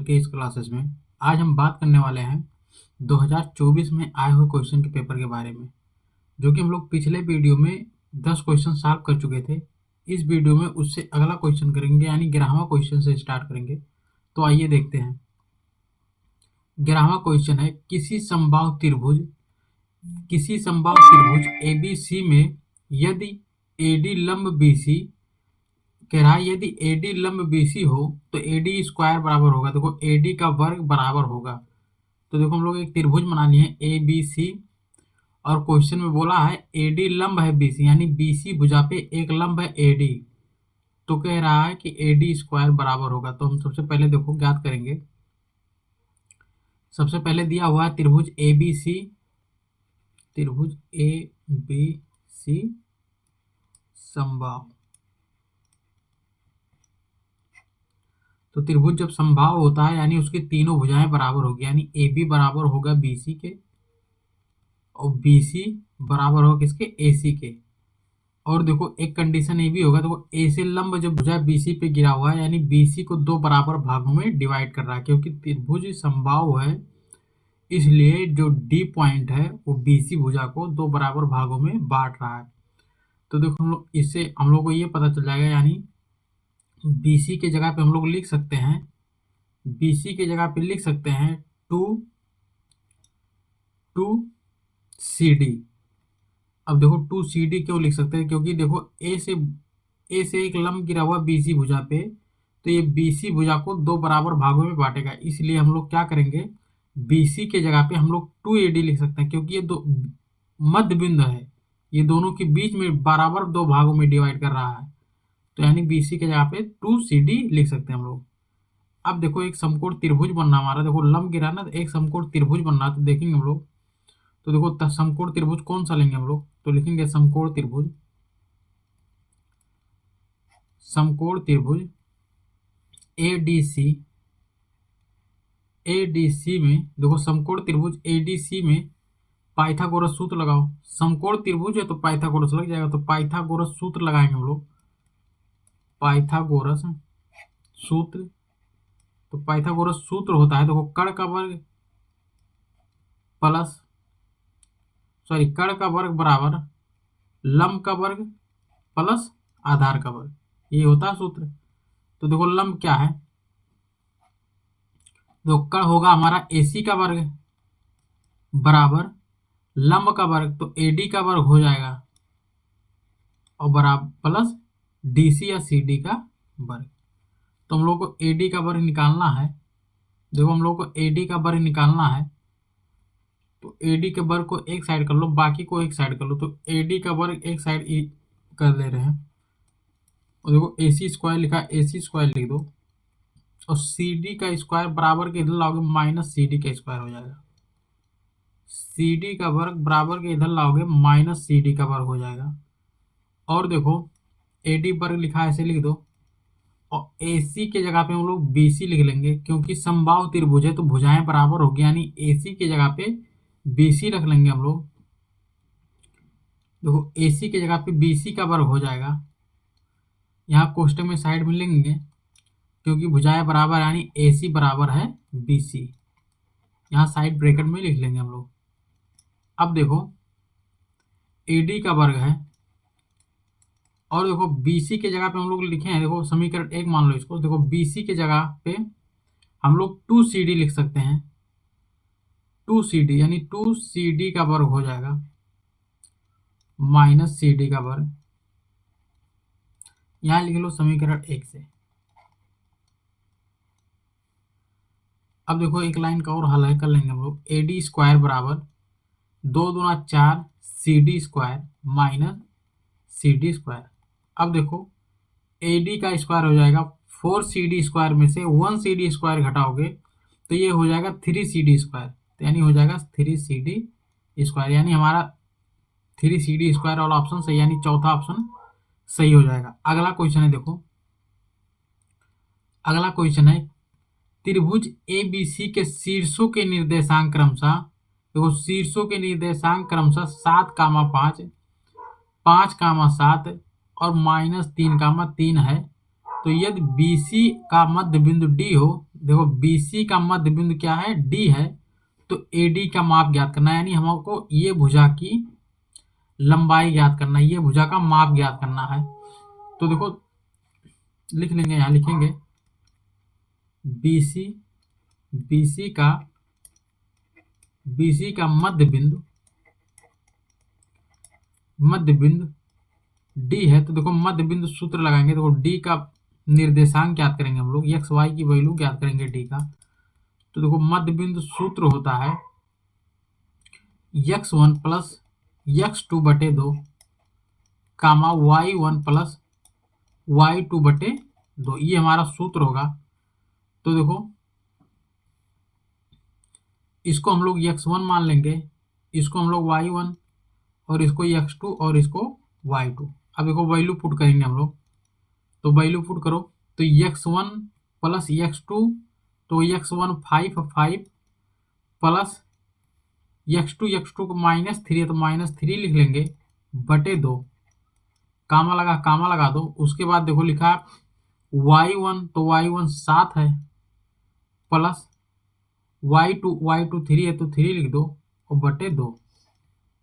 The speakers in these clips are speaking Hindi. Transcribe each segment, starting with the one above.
के इस क्लासेस में आज हम बात करने वाले हैं 2024 में आए हुए क्वेश्चन के पेपर के बारे में, जो कि हम लोग पिछले वीडियो में 10 क्वेश्चन सॉल्व कर चुके थे। इस वीडियो में उससे अगला क्वेश्चन करेंगे, यानी 11वां क्वेश्चन से स्टार्ट करेंगे। तो आइए देखते हैं। 11वां क्वेश्चन है, किसी समबाहु त्रिभुज ABC में यदि AD लंब BC कह रहा है, यदि AD लंब BC हो तो AD स्क्वायर बराबर होगा, देखो AD का वर्ग बराबर होगा। तो देखो हम लोग एक त्रिभुज बना लिए हैं ABC, और क्वेश्चन में बोला है AD लंब है BC, यानी BC भुजा पे एक लंब है AD, तो कह रहा है कि AD स्क्वायर बराबर होगा। तो हम सबसे पहले देखो ज्ञात करेंगे। सबसे पहले दिया हुआ है त्रिभुज ABC समबाहु। तो त्रिभुज जब समबाहु होता है यानी उसकी तीनों भुजाएं बराबर होगी, यानी AB बराबर होगा BC के और BC बराबर होगा किसके, AC के। और देखो एक कंडीशन ये भी होगा, देखो A से लंब जब भुजा BC पे गिरा हुआ है यानी BC को दो बराबर भागों में डिवाइड कर रहा है, क्योंकि त्रिभुज समबाहु है इसलिए जो D पॉइंट है वो BC भुजा को दो बराबर भागों में बांट रहा है। तो देखो हम लोग इससे हम लोग को ये पता चल जाएगा, यानी BC के जगह पे हम लोग लिख सकते हैं, BC के जगह पे लिख सकते हैं 2CD। अब देखो 2CD क्यों लिख सकते हैं, क्योंकि देखो A से एक लंब गिरा हुआ BC भुजा पे, तो ये BC भुजा को दो बराबर भागों में बांटेगा। इसलिए हम लोग क्या करेंगे, BC के जगह पे हम लोग 2AD लिख सकते हैं, क्योंकि ये दो मध्य बिंदु है, ये दोनों के बीच में बराबर दो भागों में डिवाइड कर रहा है। तो यानी BC के जगह पे 2CD लिख सकते हैं हम लोग। अब देखो एक समकोण त्रिभुज बनना हमारा, देखो लंब गिरा ना, तो एक समकोण त्रिभुज बनना, तो देखेंगे हम लोग। तो देखो समकोण त्रिभुज कौन सा लेंगे हम लोग, तो लिखेंगे समकोण त्रिभुज ADC में देखो समकोण त्रिभुज ADC में पाइथागोरस सूत्र लगाओ। समकोण त्रिभुज है तो पाइथागोरस लग जाएगा, तो पाइथागोरस सूत्र लगाएंगे हम लोग, पाइथागोरस सूत्र। तो पाइथागोरस सूत्र होता है, देखो कर्ण का वर्ग बराबर लंब का वर्ग प्लस आधार का वर्ग, ये होता है सूत्र। तो देखो लंब क्या है, तो कर्ण होगा हमारा AC का वर्ग बराबर लंब का वर्ग, तो AD का वर्ग हो जाएगा, और बराबर प्लस DC या CD का वर्ग। तो हम लोग को AD का वर्ग निकालना है, देखो हम लोग को AD का वर्ग निकालना है, तो AD के वर्ग को एक साइड कर लो, बाकी को एक साइड कर लो। तो AD का वर्ग एक साइड कर ले रहे हैं, और देखो AC स्क्वायर लिखा है, AC स्क्वायर लिख दो, और CD का स्क्वायर बराबर के इधर लाओगे माइनस CD का स्क्वायर हो जाएगा। CD का वर्ग बराबर के इधर लाओगे माइनस CD का वर्ग हो जाएगा। और देखो AD वर्ग लिखा है, ऐसे लिख दो, और AC के जगह पे हम लोग BC लिख लेंगे, क्योंकि समबाहु त्रिभुज है तो भुजाएं बराबर होगी, यानी AC के जगह पे BC रख लेंगे हम लोग। देखो AC के जगह पे BC का वर्ग हो जाएगा, यहाँ कोष्टक में साइड में लिखेंगे, क्योंकि भुजाएं बराबर यानी AC बराबर है BC, यहाँ साइड ब्रैकेट में लिख लेंगे हम लोग। अब देखो AD का वर्ग है, और देखो BC के जगह पे हम लोग लिखे हैं, देखो समीकरण 1 मान लो इसको, देखो BC के जगह पे हम लोग 2CD लिख सकते हैं, 2CD यानी 2CD का वर्ग हो जाएगा माइनस CD का वर्ग, यहाँ लिख लो समीकरण 1 से। अब देखो एक लाइन का और हल है, कर लेंगे हम लोग। AD स्क्वायर बराबर 2 दूना 4 CD square minus CD square. अब देखो AD का स्क्वायर हो जाएगा 4CD स्क्वायर में से 1CD स्क्वायर घटाओगे तो ये हो जाएगा 3CD स्क्वायर, तो यानी हो जाएगा 3CD स्क्वायर, यानी हमारा 3CD स्क्वायर वाला ऑप्शन सही, यानी चौथा ऑप्शन सही हो जाएगा। अगला क्वेश्चन है, देखो अगला क्वेश्चन है, त्रिभुज ABC के शीर्षों के निर्देशांक क्रमशः, देखो शीर्षों के निर्देशांक क्रमशः 7,5, 5,7 और -3,3 है। तो यदि BC का मध्य बिंदु D हो, देखो BC का मध्य बिंदु क्या है, D है, तो AD का माप ज्ञात करना है, यानी हमको ये भुजा की लंबाई ज्ञात करना है, ये भुजा का माप ज्ञात करना है। तो देखो लिख लेंगे, यहाँ लिखेंगे BC BC का मध्य बिंदु D है, तो देखो मध्य बिंदु सूत्र लगाएंगे। देखो D का निर्देशांक ज्ञात करेंगे हम लोग, एक्स वाई की वैल्यू ज्ञात करेंगे D का। तो देखो मध्य बिंदु सूत्र होता है x1 प्लस x2 बटे 2 कामा y1 प्लस y2 बटे 2, ये हमारा सूत्र होगा। तो देखो इसको हम लोग x1 मान लेंगे, इसको हम लोग y1 और इसको x2 और इसको y2। अब देखो वैल्यू पुट करेंगे हम लोग, तो वैल्यू पुट करो तो x1 प्लस x2, तो x1 5 प्लस x2 को -3 है तो -3 लिख लेंगे बटे 2, कामा लगा दो। उसके बाद देखो लिखा y1, तो y1 7 है प्लस y2 3 है तो 3 लिख दो और बटे 2,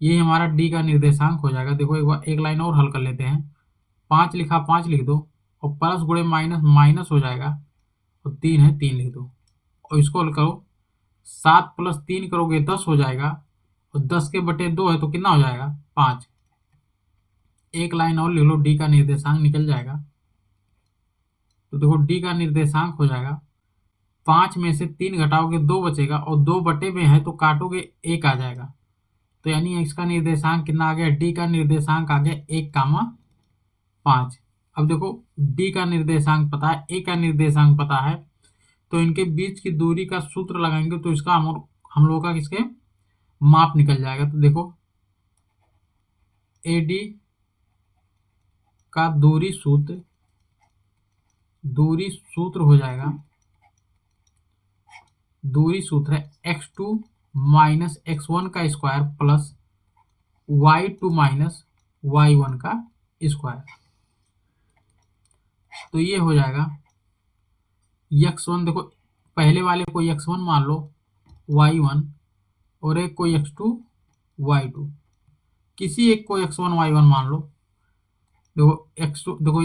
ये हमारा D का निर्देशांक हो जाएगा। देखो एक बार एक लाइन और हल कर लेते हैं। 5 लिखा 5 लिख दो और प्लस गुणे माइनस माइनस हो जाएगा और 3 है 3 लिख दो और इसको हल करो। 7 प्लस 3 करोगे 10 हो जाएगा और 10 के बटे 2 है तो कितना हो जाएगा 5। एक लाइन और लिख लो, D का निर्देशांक निकल जाएगा। तो देखो D का निर्देशांक हो जाएगा 5 में से 3 घटाओगे 2 बचेगा और 2 बटे में है तो काटोगे 1 आ जाएगा। तो यानी इसका निर्देशांक कितना आ गया, D का निर्देशांक आ गया 1,5। अब देखो D का निर्देशांक पता है, A का निर्देशांक पता है, तो इनके बीच की दूरी का सूत्र लगाएंगे तो इसका हम लोगों का किसके माप निकल जाएगा। तो देखो AD का दूरी सूत्र हो जाएगा, दूरी सूत्र है x2 माइनस x1 का square plus y2 minus y1 का स्क्वायर। तो ये हो जाएगा x1, देखो पहले वाले को x1 मान लो y1 और एक को x2 y2, किसी एक को x1 y1 मान लो। देखो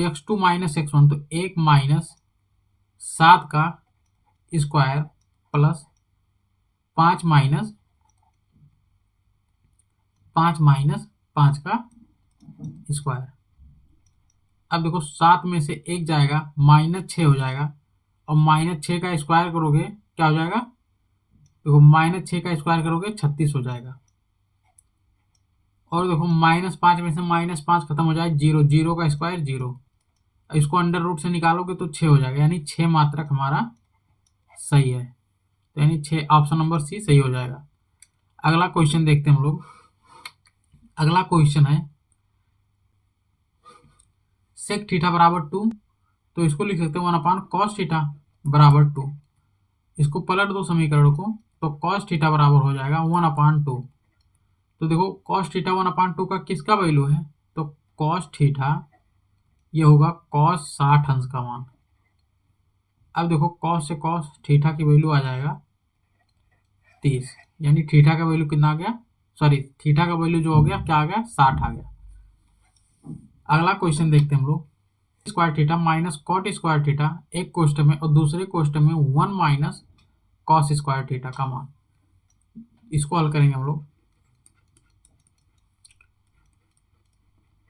x2 माइनस x1, तो 1 माइनस 7 का स्क्वायर प्लस 5 माइनस 5 का स्क्वायर। अब देखो 7 में से 1 जाएगा -6 हो जाएगा और -6 का स्क्वायर करोगे क्या हो जाएगा, देखो -6 का स्क्वायर करोगे 36 हो जाएगा। और देखो -5 में से -5 खत्म हो जाए 0, 0 का स्क्वायर 0, इसको अंडर रूट से निकालोगे तो 6 हो जाएगा, यानी 6 मात्रक हमारा सही है। तो यानी 6, ऑप्शन नंबर सी सही हो जाएगा। अगला क्वेश्चन देखते हैं हम लोग। अगला क्वेश्चन है सेक थीटा बराबर 2, तो इसको लिख सकते हैं 1/cos थीटा बराबर 2। इसको पलट दो समीकरण को, तो cos थीटा बराबर हो जाएगा 1/2। तो देखो cos थीटा 1/2 का किसका वैल्यू है, तो cos थीटा ये होगा cos 60 अंश का मान। अब देखो cos से cos थीटा की वैल्यू आ जाएगा 30, यानी थीटा का वैल्यू कितना आ गया, सॉरी थीटा का वैल्यू जो हो गया क्या आ गया 60 आ गया। अगला क्वेश्चन देखते हैं हम लोग। Square theta minus cot square theta एक क्वेश्चन में और दूसरे क्वेश्चन में 1 माइनस कॉस स्क्वायर थीटा का मान, इसको हल करेंगे हम लोग।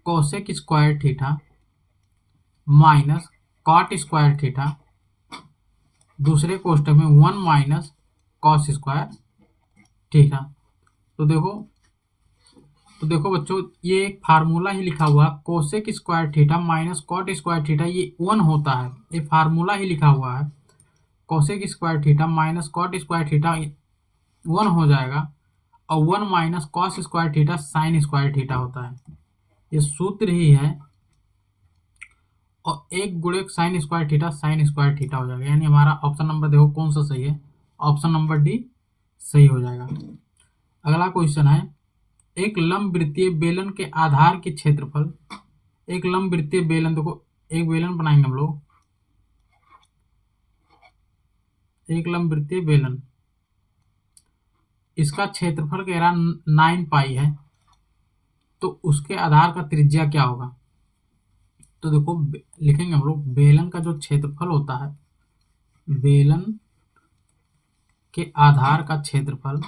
Cosec square theta minus cot square theta, दूसरे क्वेश्चन में 1 माइनस कॉस स्क्वायर थीटा। तो देखो बच्चों ये एक फार्मूला ही लिखा हुआ है, cosec square theta minus cot square theta ये 1 होता है, ये फार्मूला ही लिखा हुआ है। Cosec square theta minus cot square theta 1 हो जाएगा और 1 minus cos square theta sine square theta होता है, ये सूत्र ही है। और 1 गुणे साइन स्क्वायर थीटा हो जाएगा, यानी हमारा ऑप्शन नंबर देखो कौन सा सही है, ऑप्शन नंबर डी सही हो जाएगा। अगला क्वेश्चन है एक लंबवृत्तीय बेलन के आधार के क्षेत्रफल, एक लंबवृत्तीय बेलन, देखो एक बेलन बनाएंगे हम लोग, एक लंबवृत्तीय बेलन, इसका क्षेत्रफल कह रहा 9 पाई है, तो उसके आधार का त्रिज्या क्या होगा। तो देखो लिखेंगे हम लोग, बेलन का जो क्षेत्रफल होता है, बेलन के आधार का क्षेत्रफल,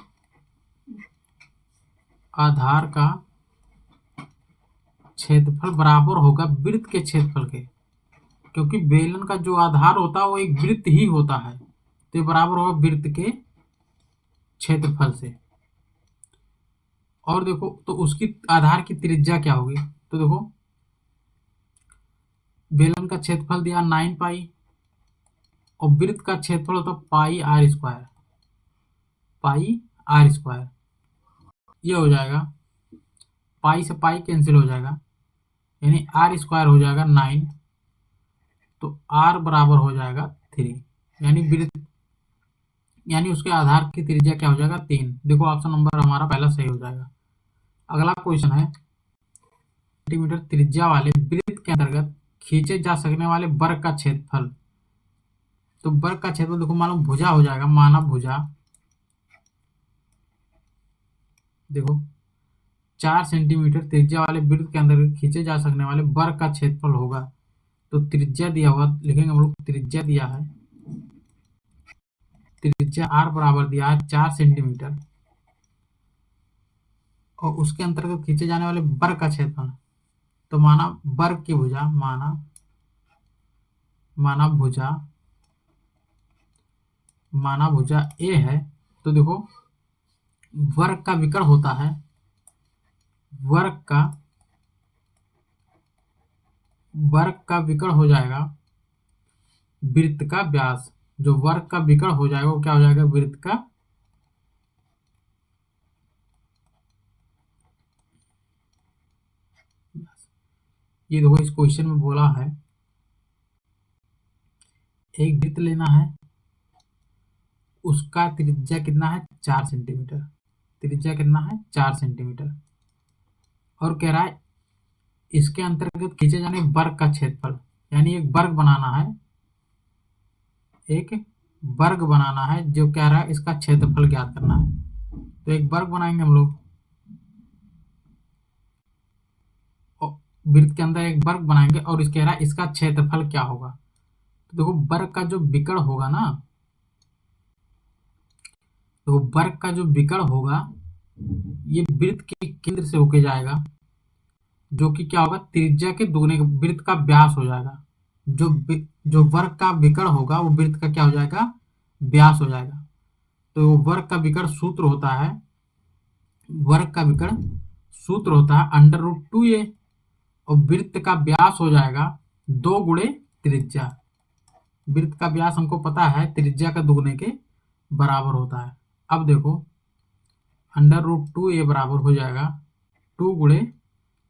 आधार का क्षेत्रफल बराबर होगा वृत्त के क्षेत्रफल के, क्योंकि बेलन का जो आधार होता है वो एक वृत्त ही होता है, तो ये बराबर होगा वृत्त के क्षेत्रफल से। और देखो तो उसकी आधार की त्रिज्या क्या होगी, तो देखो बेलन का क्षेत्रफल दिया 9 पाई और वृत्त का क्षेत्रफल होता pi r square, pi r square. ये हो जाएगा, पाई से पाई कैंसिल हो जाएगा, यानी आर स्क्वायर हो जाएगा 9, तो आर बराबर हो जाएगा 3, यानी वृत्त, यानी उसके आधार की त्रिज्या क्या हो जाएगा 3। देखो ऑप्शन नंबर हमारा पहला सही हो जाएगा। अगला क्वेश्चन है, सेंटीमीटर त्रिज्या वाले वृत्त के अंतर्गत खींचे जा सकने वाले वर्ग का क्षेत्रफल। तो वर्ग का क्षेत्रफल देखो मालूम भुजा हो जाएगा, मानव भुजा, देखो 4 सेंटीमीटर त्रिज्या वाले वृत्त के अंदर खींचे जा सकने वाले वर्ग का क्षेत्रफल होगा। तो त्रिज्या दिया हुआ लिखेंगे हम लोग, त्रिज्या दिया है, त्रिज्या आर बराबर दिया है 4 सेंटीमीटर और उसके अंतर्गत खींचे जाने वाले वर्ग का क्षेत्रफल, तो माना वर्ग की भुजा, माना भुजा ए है। तो देखो वर्ग का विकर्ण होता है, वर्ग का विकर्ण हो जाएगा वृत्त का व्यास, जो वर्ग का विकर्ण हो जाएगा वो क्या हो जाएगा, वृत्त का, ये देखो इस क्वेश्चन में बोला है एक वृत्त लेना है, उसका त्रिज्या कितना है 4 सेंटीमीटर, त्रिज्या कितना है 4 सेंटीमीटर, और कह रहा है इसके अंतर्गत खींचे जाने वर्ग का क्षेत्रफल, यानी एक वर्ग बनाना है, एक वर्ग बनाना है, जो कह रहा है इसका क्षेत्रफल ज्ञात करना है। तो एक वर्ग बनाएंगे हम लोग, वृत्त के अंदर एक वर्ग बनाएंगे और इस कह रहा है इसका क्षेत्रफल क्या होगा। तो देखो वर्ग का जो विकर्ण होगा ना, तो वर्ग का जो विकर्ण होगा ये वृत्त के केंद्र से होके जाएगा, जो कि क्या होगा त्रिज्या के दुगने, वृत्त का व्यास हो जाएगा। जो वर्ग का विकर्ण होगा वो वृत्त का क्या हो जाएगा, व्यास हो जाएगा। तो वर्ग का विकर्ण सूत्र होता है, वर्ग का विकर्ण सूत्र होता है √2a और वृत्त का व्यास हो जाएगा 2 गुणे त्रिज्या। वृत्त का व्यास हमको पता है त्रिज्या का दुगने के बराबर होता है। अब देखो √2a बराबर हो जाएगा 2 गुणे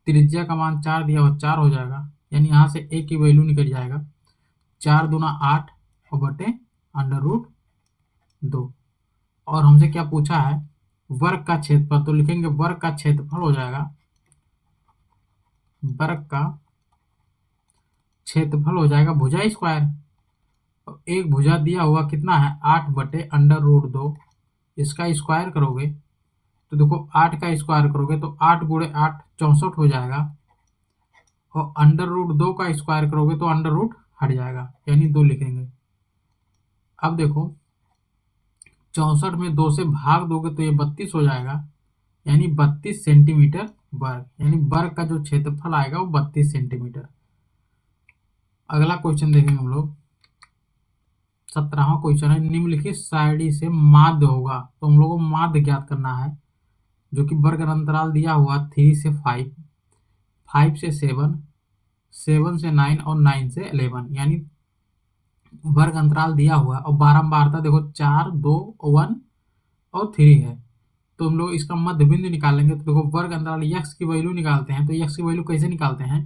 त्रिज्या का मान 4 दिया हुआ 4 हो जाएगा, यानी यहाँ से a की वैल्यू निकल जाएगा 4 दूना 8 और बटे √2। और हमसे क्या पूछा है, वर्ग का क्षेत्रफल, तो लिखेंगे वर्ग का क्षेत्रफल हो जाएगा, वर्ग का क्षेत्रफल हो जाएगा भुजा स्क्वायर, एक भुजा दिया हुआ कितना है 8 बटे √2, इसका स्क्वायर करोगे तो देखो 8 का स्क्वायर करोगे तो 8 गुणे 8 64 हो जाएगा, और √2 का स्क्वायर करोगे तो √ हट जाएगा, यानी 2 लिखेंगे। अब देखो 64 में 2 से भाग दोगे तो ये 32 हो जाएगा, यानी 32 सेंटीमीटर वर्ग, यानी वर्ग का जो क्षेत्रफल आएगा वो 32 सेंटीमीटर। अगला क्वेश्चन देखेंगे हम लोग, 17वां क्वेश्चन है, निम्नलिखित सारणी से माध्य होगा। तो हम लोग को माध्य ज्ञात करना है, जो कि वर्ग अंतराल दिया हुआ 3 से 5, 5 से 7, 7 से 9 और 9 से 11, यानी वर्ग अंतराल दिया हुआ और बारंबारता देखो 4, 2, 1 और 3 है। तो हम लोग इसका मध्य बिंदु निकालेंगे। तो देखो वर्ग अंतराल x की वैल्यू निकालते हैं, तो x की वैल्यू कैसे निकालते हैं,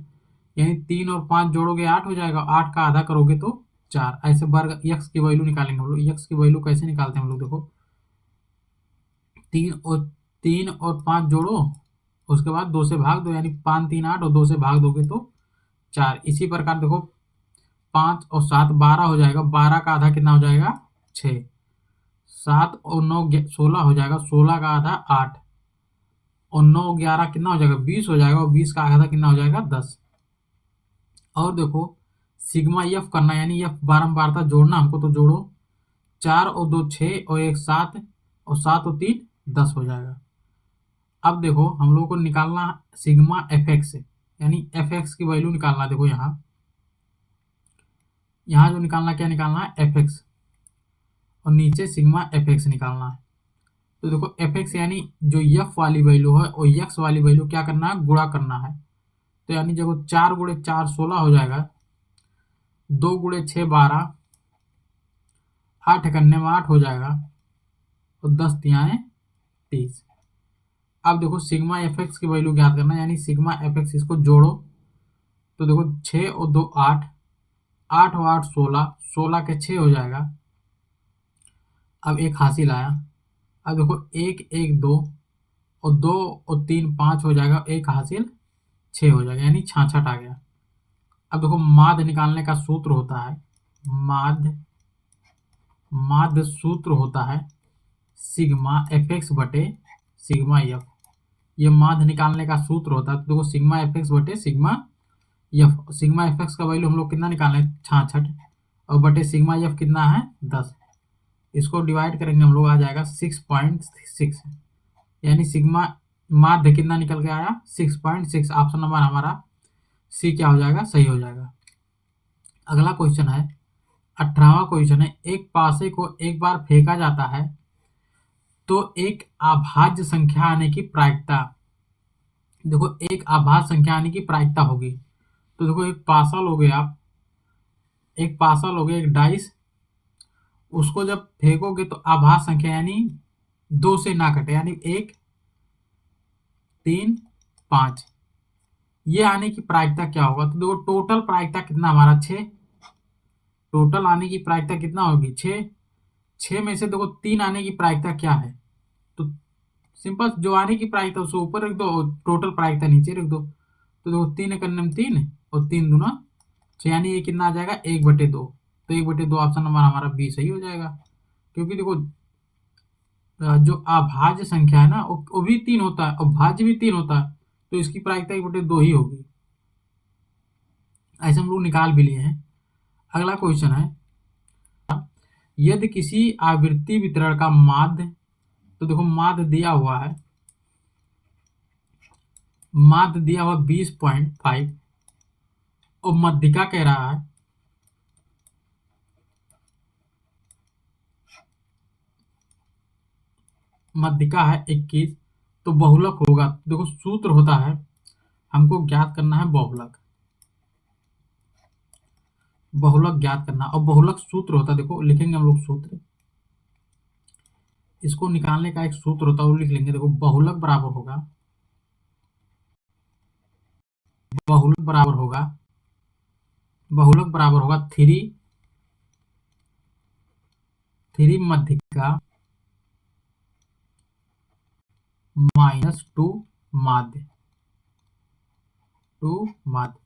यानी 3 और 5 जोड़ोगे 8 हो जाएगा, 8 का आधा करोगे तो 4, ऐसे वर्ग x की वैल्यू निकालेंगे हम लोग। x की वैल्यू कैसे निकालते हैं हम लोग, देखो 3 और 5 जोड़ो, उसके बाद 2 से भाग दो, यानी 5 3 8 और 2 से भाग दोगे तो 4। इसी प्रकार देखो 5 और 7 12 हो जाएगा, 12 का आधा कितना हो जाएगा 6, 7 और 9 16 हो जाएगा, 16 का आधा 8 और 9 11 कितना हो जाएगा 20 हो जाएगा, और 20 का आधा कितना हो जाएगा 10। और देखो सिग्मा एफ करना, यानी एफ बारंबारता जोड़ना हमको, तो जोड़ो 4 और 2 6 और 1 7 और 7 और 3 10 हो जाएगा। अब देखो हम लोग को निकालना सिग्मा एफ एक्स, यानी एफ एक्स की वैल्यू निकालना। देखो यहाँ जो निकालना, क्या निकालना है एफ एक्स, और नीचे सिग्मा एफ एक्स निकालना है। तो देखो एफ एक्स यानी जो एफ वाली वैल्यू है और एक्स वाली वैल्यू क्या करना है, गुणा करना है। तो यानी देखो 4 गुणे 4 16 हो जाएगा, 2 गुणे 6 12, 8 करने में 8 हो जाएगा, और 10 तिहाई 30। अब देखो सिग्मा एफ एक्स की वैल्यू ज्ञात करना, यानी सिग्मा एफ एक्स, इसको जोड़ो तो देखो 6 और 2 8, 8 और 8 16, 16 के 6 हो जाएगा। अब एक हासिल आया। अब देखो 1 1 2 और 2 और 3 5 हो जाएगा, एक हासिल 6 हो जाएगा, यानी 66 आ गया। अब देखो माध्य निकालने का सूत्र होता है, माध्य सूत्र होता है सिग्मा एफ एक्स बटे सिग्मा एफ। ये माध्य निकालने का सूत्र होता है। तो देखो सिग्मा एफ एक्स बटे sigma F, sigma F x का वैल्यू हम लोग कितना निकालना है 66, और बटे सिग्मा एफ कितना है 10। इसको डिवाइड करेंगे हम लोग, आ जाएगा 6.6, यानी सिग्मा माध्य कितना निकल के आया 6.6। ऑप्शन नंबर हमारा सी क्या हो जाएगा, सही हो जाएगा। अगला क्वेश्चन है 18वां क्वेश्चन है, एक पासे को एक बार फेंका जाता है तो एक अभाज्य संख्या आने की प्रायिकता, देखो एक अभाज्य संख्या आने की प्रायिकता होगी। तो देखो एक पासा लोगे आप, एक पासा लोगे, एक डाइस, उसको जब फेंकोगे तो अभाज्य संख्या यानी 2 से ना कटे, यानी 1 3 5, ये आने की प्रायिकता क्या होगा। तो देखो टोटल प्रायिकता कितना हमारा 6, टोटल आने की प्रायिकता कितना होगी 6, 6 में से देखो 3 आने की प्रायिकता क्या है, तो सिंपल जो आने की प्रायिकता उसको ऊपर रख दो, टोटल प्रायिकता नीचे रख दो। तो देखो 3 करने में 3 और 3 दूना 6, यानी ये कितना आ जाएगा 1/2। तो 1/2 ऑप्शन नंबर हमारा बी सही हो जाएगा, क्योंकि देखो जो अभाज्य संख्या है ना वो भी 3 होता है और भाज्य भी 3 होता है, तो इसकी प्रायिकता 1/2 ही होगी। ऐसे हम लोग निकाल भी लिए हैं। अगला क्वेश्चन है, यदि किसी आवृत्ति वितरण का माध्य, तो देखो माध्य दिया हुआ है, माध्य दिया हुआ 20.5 और मध्यिका कह रहा है मध्यिका है 21, तो बहुलक होगा। देखो सूत्र होता है, हमको ज्ञात करना है बहुलक, बहुलक ज्ञात करना, और बहुलक सूत्र होता है, देखो लिखेंगे हम लोग सूत्र, इसको निकालने का एक सूत्र होता है वो लिख लेंगे। देखो बहुलक बराबर होगा, बहुलक बराबर होगा, बहुलक बराबर होगा 3 मध्यिका -2 माध्य, 2 माध्य,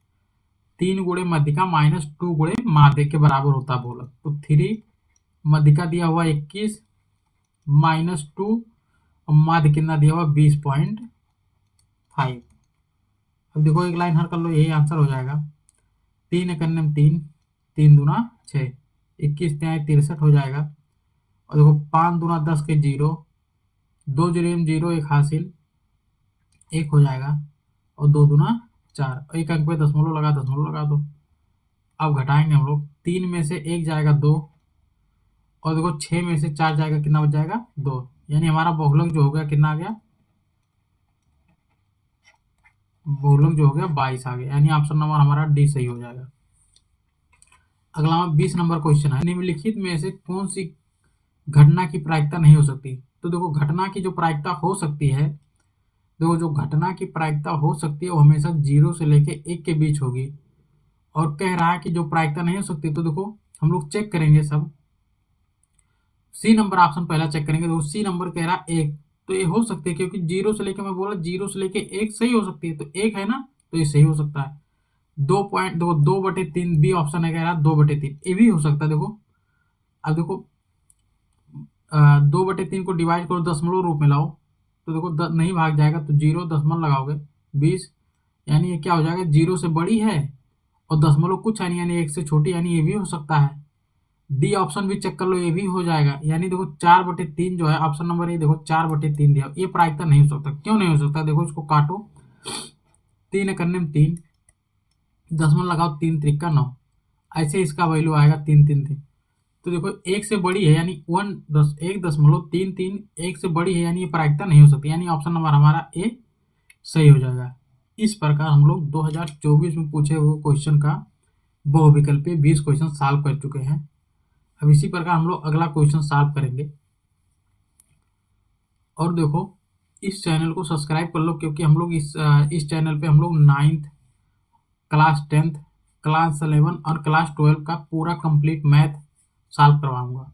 3 गुणे मध्यिका -2 गुणे माध्य के बराबर होता है बहुलक। तो 3 मध्यिका दिया हुआ 21 -2 और माध्य कितना दिया हुआ 20.5। अब देखो एक लाइन हर कर लो, यही आंसर हो जाएगा। 3 करने में 3, 3 दूना 6, 21 तिहाई 63 हो जाएगा। और देखो 5 दूना 10 के 0, 2 0 0, एक हासिल 1 हो जाएगा, और 2 दूना 4, एक अंक पे दशमलव लगा दो। अब घटाएंगे हम लोग, 3 में से 1 जाएगा 2, और देखो 6 में से 4 जाएगा, कितना बच जाएगा 2, यानी हमारा बहुलक जो हो गया कितना आ गया, बहुलक जो हो गया 22 आ गया, यानी ऑप्शन नंबर हमारा डी सही हो जाएगा। अगला 20 नंबर क्वेश्चन है, निम्नलिखित में से कौन सी घटना की प्रायिकता नहीं हो सकती। तो देखो घटना की जो प्रायिकता हो सकती है, देखो जो घटना की प्रायिकता हो सकती है वो हमेशा 0 से लेके 1 के बीच होगी। और कह रहा है कि जो प्रायिकता नहीं हो सकती, तो देखो हम लोग चेक करेंगे सब, सी नंबर ऑप्शन पहला चेक करेंगे। देखो सी नंबर कह रहा 1, तो ये हो सकती है, क्योंकि 0 से लेके, मैं बोला 0 से लेके 1 सही हो सकती है, तो 1 है ना, तो ये सही हो सकता है। 2.3 बी ऑप्शन है, कह रहा 2/3, ये भी हो सकता है। देखो अब देखो 2/3 को डिवाइड करो, दशमलव रूप में लाओ तो देखो नहीं भाग जाएगा, तो 0 दशमलव लगाओगे 20, यानी ये क्या हो जाएगा, 0 से बड़ी है और दशमलव कुछ है नहीं, यानी 1 से छोटी, यानी ये भी हो सकता है। डी ऑप्शन भी चेक कर लो, ये भी हो जाएगा, यानी देखो 4/3 जो है ऑप्शन नंबर ए, देखो 4/3 दिया, ये प्रायिकता नहीं हो सकता। क्यों नहीं हो सकता, देखो इसको काटो, 3 करने में 3, दशमलव लगाओ, 3 त्रिका 9, ऐसे इसका वैल्यू आएगा 3 तो देखो 1 से बड़ी है, यानी 1.33 1 से बड़ी है, यानी ये प्रायिकता नहीं हो सकती, यानी ऑप्शन नंबर हमारा ए सही हो जाएगा। इस प्रकार हम लोग 2024 में पूछे हुए क्वेश्चन का बहुविकल्पीय 20 क्वेश्चन सॉल्व कर चुके हैं। अब इसी प्रकार हम लोग अगला क्वेश्चन सॉल्व करेंगे। और देखो इस चैनल को सब्सक्राइब कर लो, क्योंकि हम लोग इस चैनल पे हम लोग 9th, क्लास 10th, क्लास 11 और क्लास 12 का पूरा कंप्लीट मैथ सॉल्व करवाऊंगा।